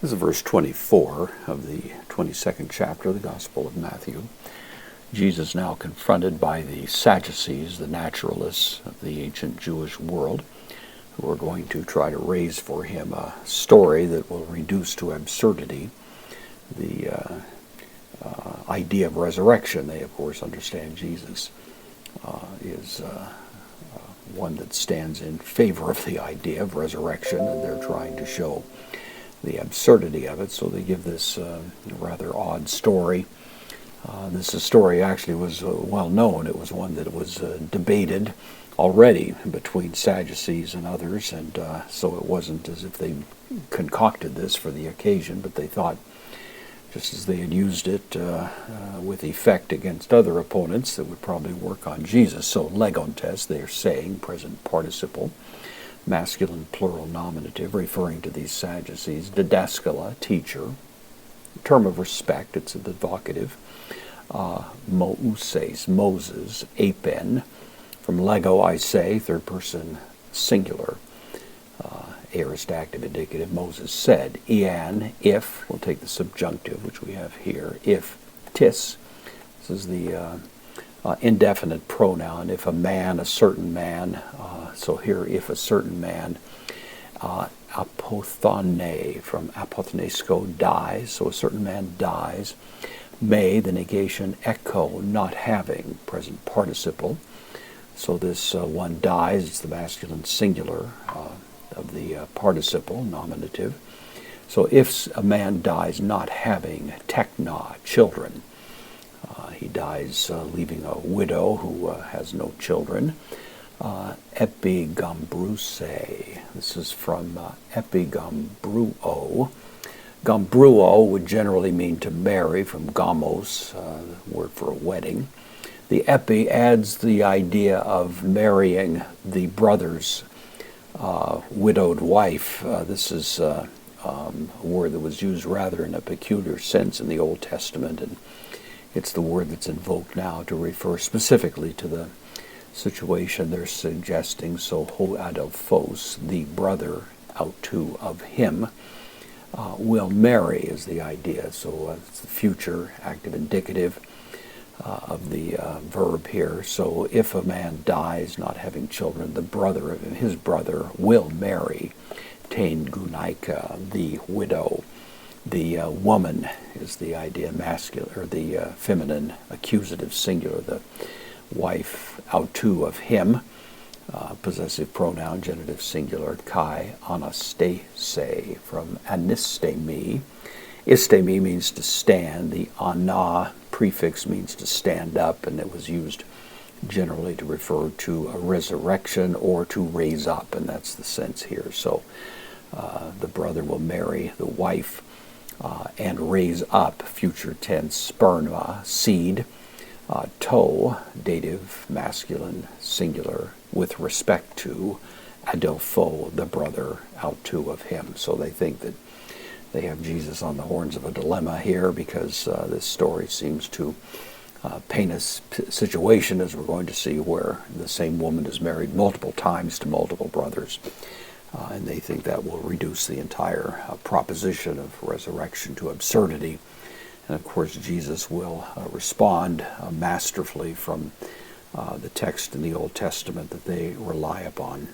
This is verse 24 of the 22nd chapter of the Gospel of Matthew. Jesus now confronted by the Sadducees, the naturalists of the ancient Jewish world, who are going to try to raise for him a story that will reduce to absurdity the idea of resurrection. They, of course, understand Jesus is one that stands in favor of the idea of resurrection, and they're trying to show the absurdity of it, so they give this rather odd story. This story actually was well known. It was one that was debated already between Sadducees and others, and so it wasn't as if they concocted this for the occasion, but they thought, just as they had used it with effect against other opponents, that would probably work on Jesus. So legontes, they are saying, present participle, masculine plural nominative, referring to these Sadducees. Didaskala, teacher, term of respect, it's the vocative. Moses, Moses, apen, from lego, I say, third person singular, aorist active indicative. Moses said. Ian, if, we'll take the subjunctive, which we have here, if tis, this is the indefinite pronoun, if a man, a certain man, so here, if a certain man, apothane, from apothnesko, dies, so a certain man dies. May, the negation, echo, not having, present participle. So this one dies, it's the masculine singular of the participle, nominative. So if a man dies not having tekna, children, he dies leaving a widow who has no children. Epigambrouse, this is from epigambruo. Gambruo would generally mean to marry, from gamos, the word for a wedding. The epi adds the idea of marrying the brother's widowed wife. This is a word that was used rather in a peculiar sense in the Old Testament, and it's the word that's invoked now to refer specifically to the situation they're suggesting. So ho adelphos, the brother autu of him, will marry is the idea. So it's the future active indicative of the verb here. So if a man dies not having children, the brother of his brother will marry. Tain gunaika, the widow. The woman is the idea masculine, or the feminine accusative singular, the wife autu of him, possessive pronoun, genitive singular, kai, anastase, from anistemi. Istemi means to stand. The ana prefix means to stand up, and it was used generally to refer to a resurrection or to raise up, and that's the sense here. So the brother will marry the wife and raise up, future tense, sperma, seed. To, dative, masculine, singular, with respect to adelpho, the brother autu of him. So they think that they have Jesus on the horns of a dilemma here, because this story seems to paint a situation, as we're going to see, where the same woman is married multiple times to multiple brothers. And they think that will reduce the entire proposition of resurrection to absurdity. And of course, Jesus will respond masterfully from the text in the Old Testament that they rely upon.